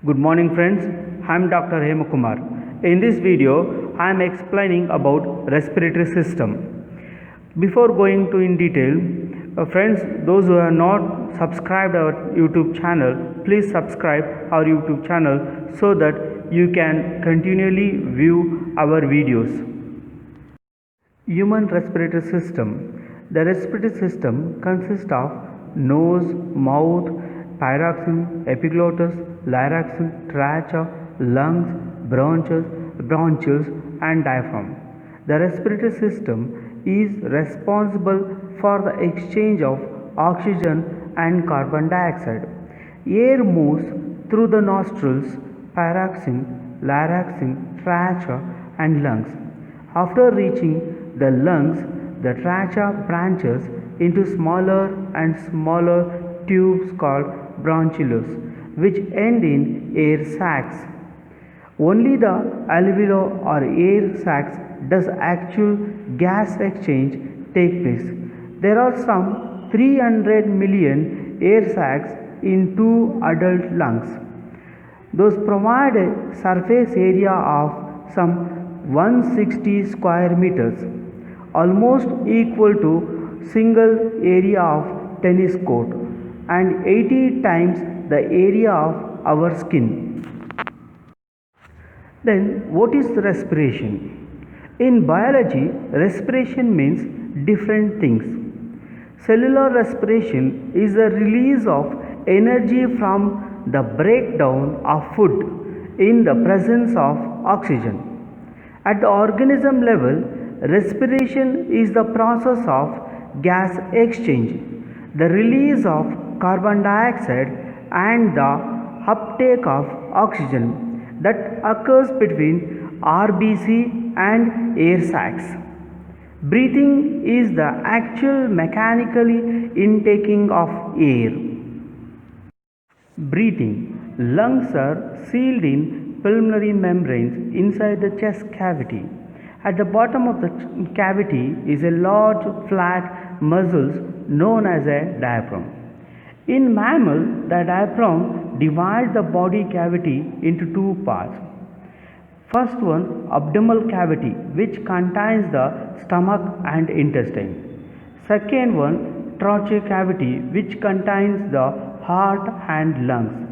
Good morning friends, I am Dr. Hemakumar. In this video, I am explaining about respiratory system. Before going to in detail, friends, those who have not subscribed our YouTube channel, please subscribe our YouTube channel so that you can continually view our videos. Human respiratory system. The respiratory system consists of nose, mouth, pyroxene, epiglottis, larynx, trachea, lungs, bronchioles, and diaphragm. The respiratory system is responsible for the exchange of oxygen and carbon dioxide. Air moves through the nostrils, pyroxene, larynx, trachea, and lungs. After reaching the lungs, the trachea branches into smaller and smaller tubes called bronchioles, which end in air sacs. Only the alveoli or air sacs does actual gas exchange take place. There are some 300 million air sacs in two adult lungs. Those provide a surface area of some 160 square meters, almost equal to single area of tennis court and 80 times the area of our skin. Then what is respiration? In biology, respiration means different things. Cellular respiration is the release of energy from the breakdown of food in the presence of oxygen. At the organism level, respiration is the process of gas exchange, the release of carbon dioxide and the uptake of oxygen that occurs between RBC and air sacs. Breathing is the actual mechanical intaking of air. Breathing. Lungs are sealed in pulmonary membranes inside the chest cavity. At the bottom of the cavity is a large flat muscle known as a diaphragm. In mammal, the diaphragm divides the body cavity into two parts. First one, abdominal cavity, which contains the stomach and intestine. Second one, thoracic cavity, which contains the heart and lungs.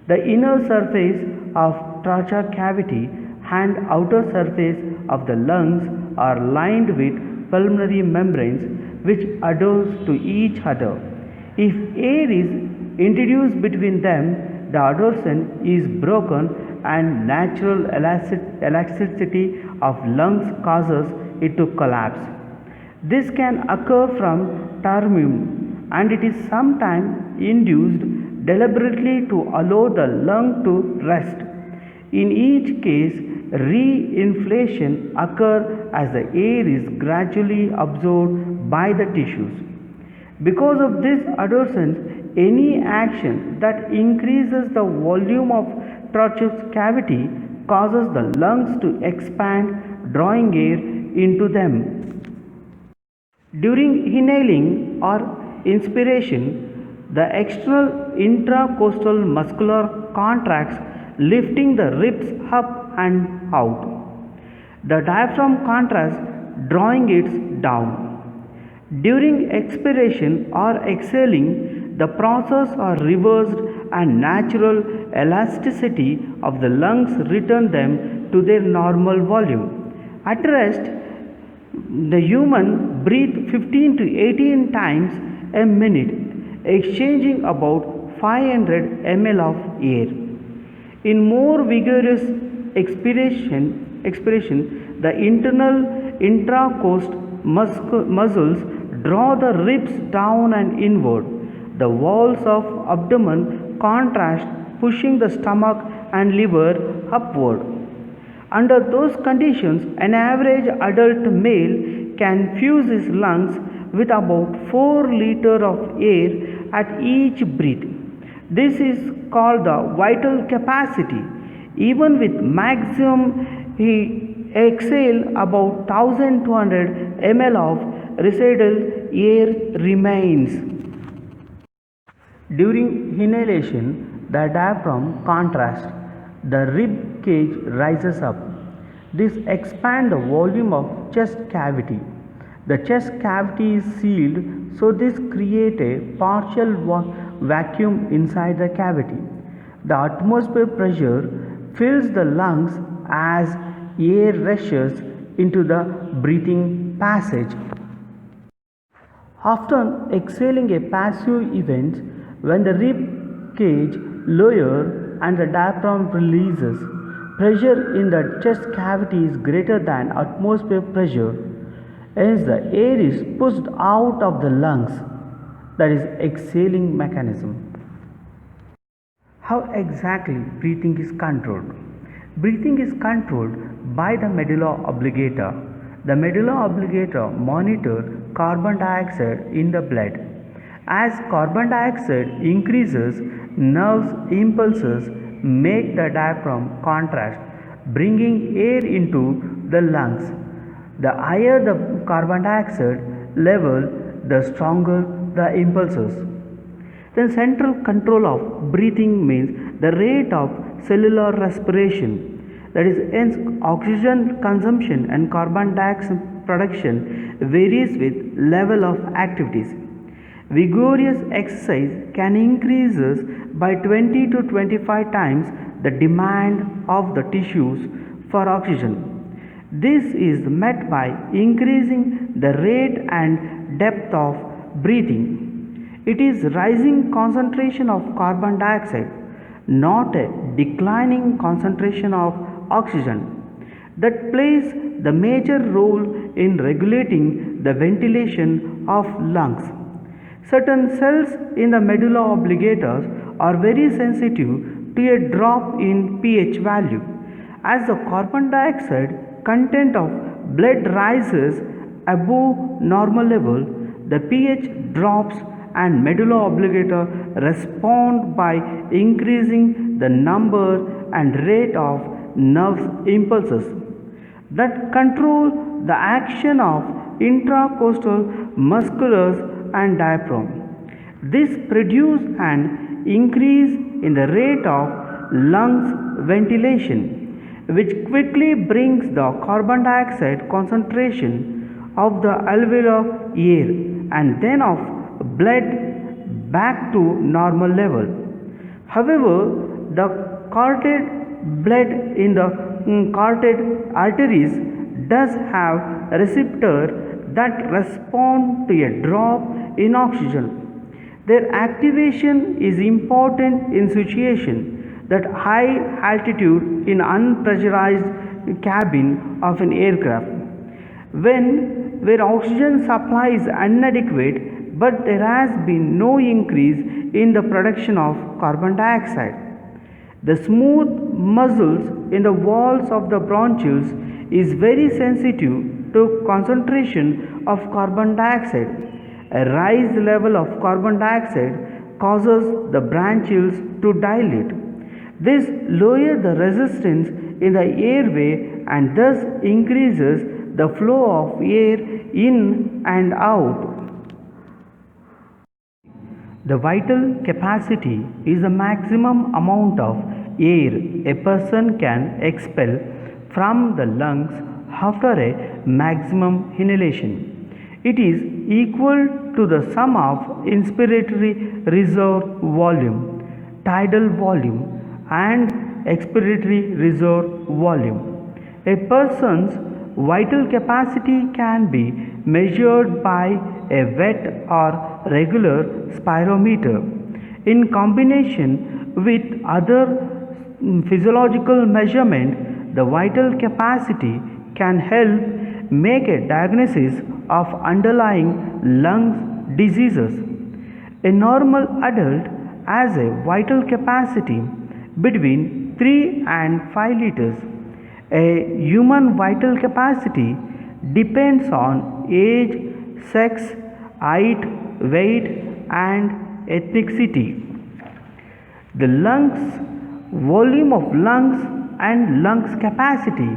The inner surface of thoracic cavity and outer surface of the lungs are lined with pulmonary membranes which adheres to each other. If air is introduced between them, the adhesion is broken and natural elasticity of lungs causes it to collapse. This can occur from terminum and it is sometimes induced deliberately to allow the lung to rest. In each case, reinflation occurs as the air is gradually absorbed by the tissues. Because of this adhesion, any action that increases the volume of thoracic cavity causes the lungs to expand, drawing air into them. During inhaling or inspiration, the external intercostal muscular contracts, lifting the ribs up and out. The diaphragm contracts, drawing it down. During expiration or exhaling, the process are reversed and natural elasticity of the lungs return them to their normal volume. At rest, the human breathes 15 to 18 times a minute, exchanging about 500 ml of air. In more vigorous expiration, the internal intercostal muscles draw the ribs down and inward. The walls of abdomen contract, pushing the stomach and liver upward. Under those conditions, an average adult male can fuse his lungs with about 4 liters of air at each breath. This is called the vital capacity. Even with maximum, he exhales about 1200 ml of residual air remains. During inhalation, the diaphragm contracts, the rib cage rises up. This expands the volume of chest cavity. The chest cavity is sealed, so this creates a partial vacuum inside the cavity. The atmospheric pressure fills the lungs as air rushes into the breathing passage. After exhaling a passive event, when the rib cage lowers and the diaphragm releases, pressure in the chest cavity is greater than atmospheric pressure. Hence, the air is pushed out of the lungs, that is, exhaling mechanism. How exactly breathing is controlled? Breathing is controlled by the medulla oblongata. The medulla oblongata monitors carbon dioxide in the blood. As carbon dioxide increases, nerve impulses make the diaphragm contract, bringing air into the lungs. The higher the carbon dioxide level, the stronger the impulses. Then central control of breathing means the rate of cellular respiration, that is, hence oxygen consumption and carbon dioxide production varies with level of activities. Vigorous exercise can increase by 20 to 25 times the demand of the tissues for oxygen. This is met by increasing the rate and depth of breathing. It is rising concentration of carbon dioxide, not a declining concentration of oxygen, that plays the major role in regulating the ventilation of lungs. Certain cells in the medulla oblongata are very sensitive to a drop in pH value. As the carbon dioxide content of blood rises above normal level, the pH drops and medulla oblongata respond by increasing the number and rate of nerve impulses that control the action of intercostal musculars and diaphragm. This produces an increase in the rate of lungs ventilation, which quickly brings the carbon dioxide concentration of the alveolar air and then of blood back to normal level. However, the carotid blood in the carotid arteries does have receptors that respond to a drop in oxygen. Their activation is important in situations that high altitude in unpressurized cabin of an aircraft, where oxygen supply is inadequate but there has been no increase in the production of carbon dioxide. The smooth muscles in the walls of the bronchioles is very sensitive to concentration of carbon dioxide. A rise level of carbon dioxide causes the bronchioles to dilate. This lowers the resistance in the airway and thus increases the flow of air in and out. The vital capacity is the maximum amount of air a person can expel from the lungs after a maximum inhalation. It is equal to the sum of inspiratory reserve volume, tidal volume, and expiratory reserve volume. A person's vital capacity can be measured by a wet or regular spirometer in combination with other physiological measurement. The vital capacity can help make a diagnosis of underlying lung diseases. A normal adult has a vital capacity between 3 and 5 liters. A human vital capacity depends on age, sex, height, weight, and ethnicity. The lungs, volume of lungs and lungs capacity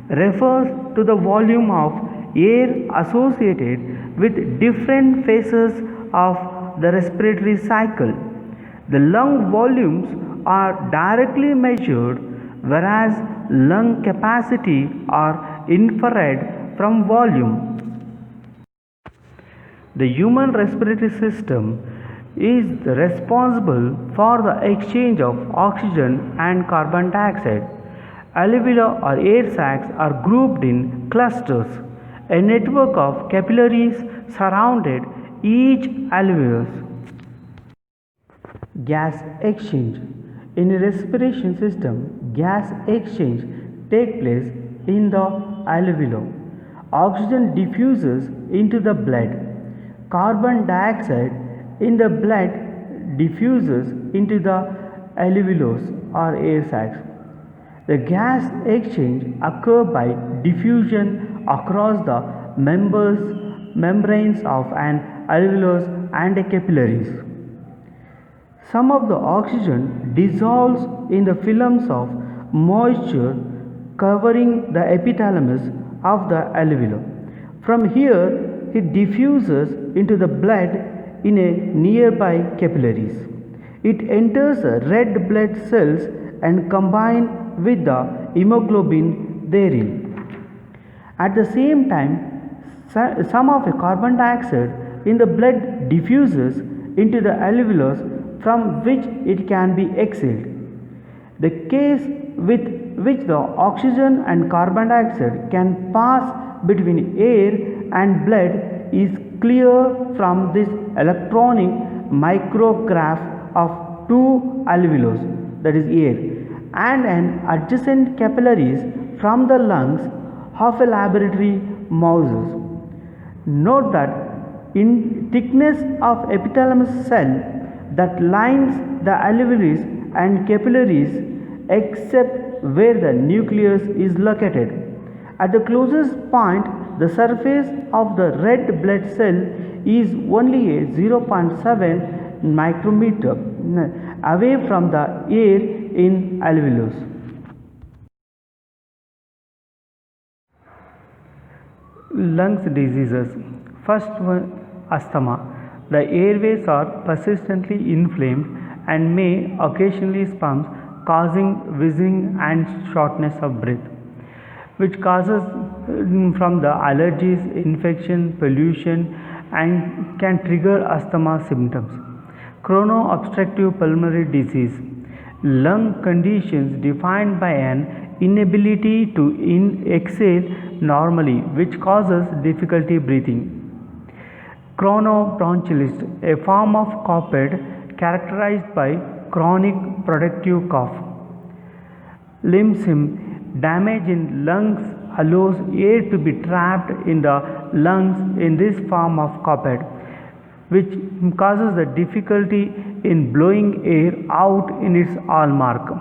refers to the volume of air associated with different phases of the respiratory cycle. The lung volumes are directly measured, whereas lung capacity are inferred from volume. The human respiratory system is responsible for the exchange of oxygen and carbon dioxide. Alveoli or air sacs are grouped in clusters. A network of capillaries surrounded each alveolus. Gas exchange. In a respiration system, gas exchange takes place in the alveoli. Oxygen diffuses into the blood. Carbon dioxide in the blood diffuses into the alveolus or air sacs. The gas exchange occurs by diffusion across the membranes of an alveolus and capillaries. Some of the oxygen dissolves in the films of moisture covering the epithalamus of the alveoli. From here, it diffuses into the blood in a nearby capillaries. It enters the red blood cells and combines with the hemoglobin therein. At the same time, some of the carbon dioxide in the blood diffuses into the alveolus from which it can be exhaled. The case with which the oxygen and carbon dioxide can pass between air and blood is clear from this electronic micrograph of two alveolus, that is air, and an adjacent capillaries from the lungs of a laboratory mouse. Note that in thickness of epithelial cell that lines the alveolus and capillaries except where the nucleus is located. At the closest point, the surface of the red blood cell is only a 0.7 micrometer away from the air in alveolus. Lungs diseases. First one, asthma. The airways are persistently inflamed and may occasionally spasm, causing wheezing and shortness of breath, which causes from the allergies, infection, pollution, and can trigger asthma symptoms. Chrono-obstructive pulmonary disease. Lung conditions defined by an inability to exhale normally, which causes difficulty breathing. Chronobronchitis, a form of COPD characterized by chronic productive cough. Emphysema, damage in lungs allows air to be trapped in the lungs in this form of COPD, which causes the difficulty in blowing air out in its hallmark.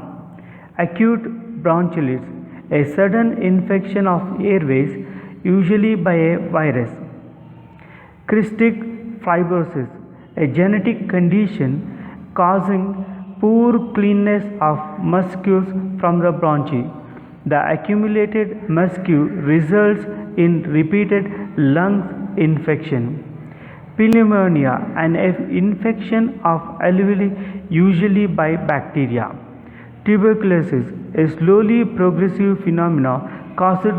Acute bronchitis, a sudden infection of airways, usually by a virus. Cystic fibrosis, a genetic condition causing poor cleanness of mucus from the bronchi. The accumulated mucus results in repeated lung infection. Pneumonia, an infection of alveoli usually by bacteria. Tuberculosis, a slowly progressive phenomenon caused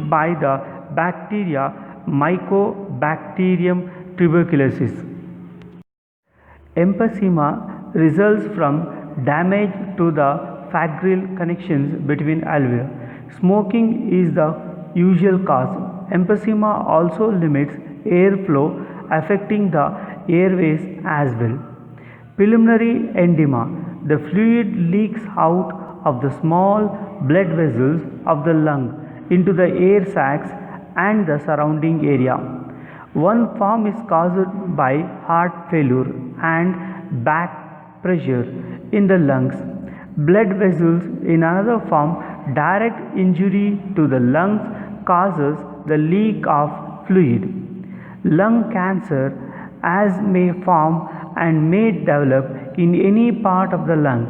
by the bacteria Mycobacterium tuberculosis. Emphysema results from damage to the pharyngeal connections between alveoli. Smoking is the usual cause. Emphysema also limits airflow, affecting the airways as well. Pulmonary edema, the fluid leaks out of the small blood vessels of the lung into the air sacs and the surrounding area. One form is caused by heart failure and back pressure in the lungs. Blood vessels, in another form, direct injury to the lungs causes the leak of fluid. Lung cancer, as may form and may develop in any part of the lungs.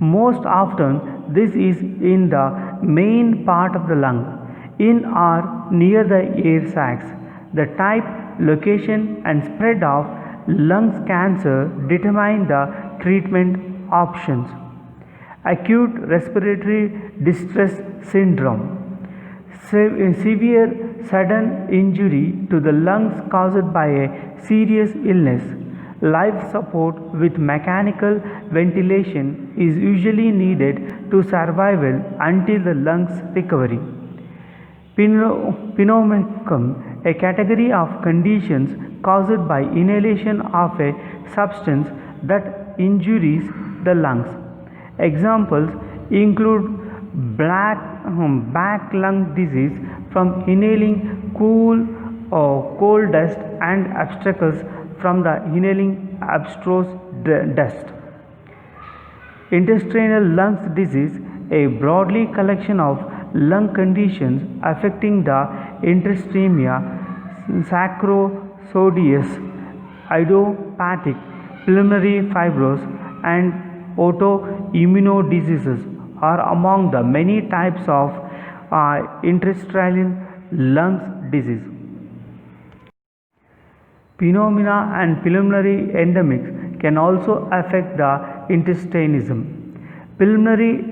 Most often, this is in the main part of the lung, in or near the air sacs. The type, location, and spread of lung cancer determine the treatment options. acute respiratory distress syndrome, severe sudden injury to the lungs caused by a serious illness. Life support with mechanical ventilation is usually needed to survival until the lungs recovery. Pneumococcal, a category of conditions caused by inhalation of a substance that injures the lungs. Examples include back lung disease from inhaling cool or coal dust and obstacles from the inhaling abstruse dust. Interstitial lungs disease, a broadly collection of lung conditions affecting the interstemia, sacrosoleus, idiopathic pulmonary fibrosis, and autoimmune diseases are among the many types of interstitial lungs disease. Pneumonia and pulmonary endemics can also affect the intestine. Pulmonary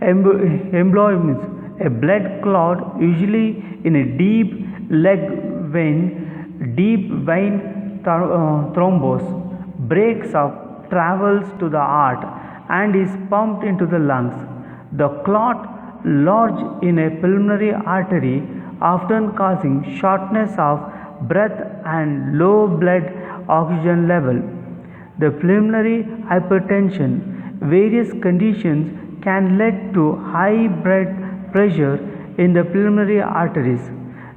embolism, a blood clot usually in a deep vein thrombus, breaks up, travels to the heart and is pumped into the lungs. The clot lodges in a pulmonary artery, often causing shortness of breath and low blood oxygen level. The pulmonary hypertension, various conditions can lead to high blood pressure in the pulmonary arteries.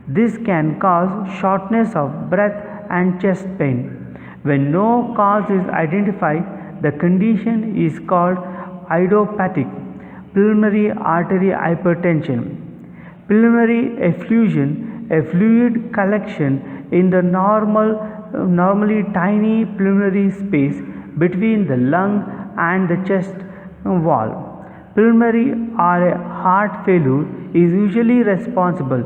This can cause shortness of breath and chest pain. When no cause is identified, the condition is called idiopathic pulmonary artery hypertension. Pulmonary effusion, a fluid collection in the normally tiny pulmonary space between the lung and the chest wall. Pulmonary or heart failure is usually responsible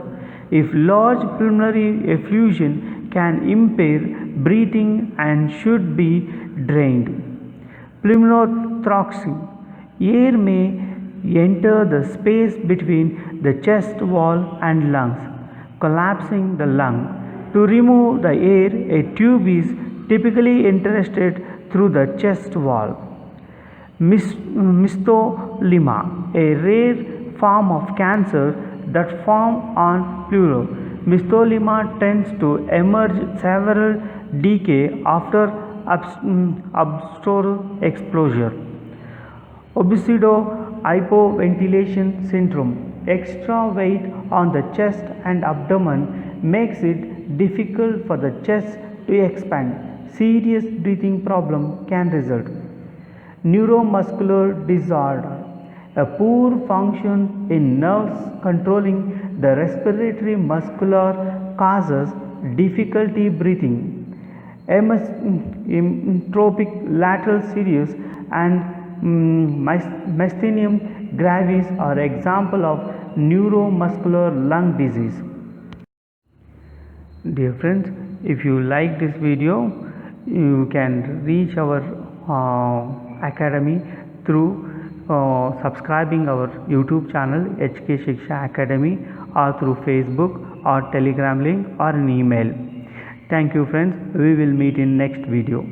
if large pulmonary effusion can impair breathing and should be drained. Pneumothorax, air may enter the space between the chest wall and lungs, collapsing the lung. To remove the air, a tube is typically inserted through the chest wall. Mesothelioma, a rare form of cancer that forms on pleura. Mesothelioma tends to emerge several decades after abdominal exposure. Obesido-hypoventilation syndrome, extra weight on the chest and abdomen makes it difficult for the chest to expand. Serious breathing problem can result. Neuromuscular disorder, a poor function in nerves controlling the respiratory muscular causes difficulty breathing. Amyotrophic lateral sclerosis and myasthenia gravis are examples of neuromuscular lung disease. Dear friends, if you like this video, you can reach our academy through subscribing our YouTube channel HK Shiksha Academy, or through Facebook or Telegram link or an email. Thank you friends. We will meet in next video.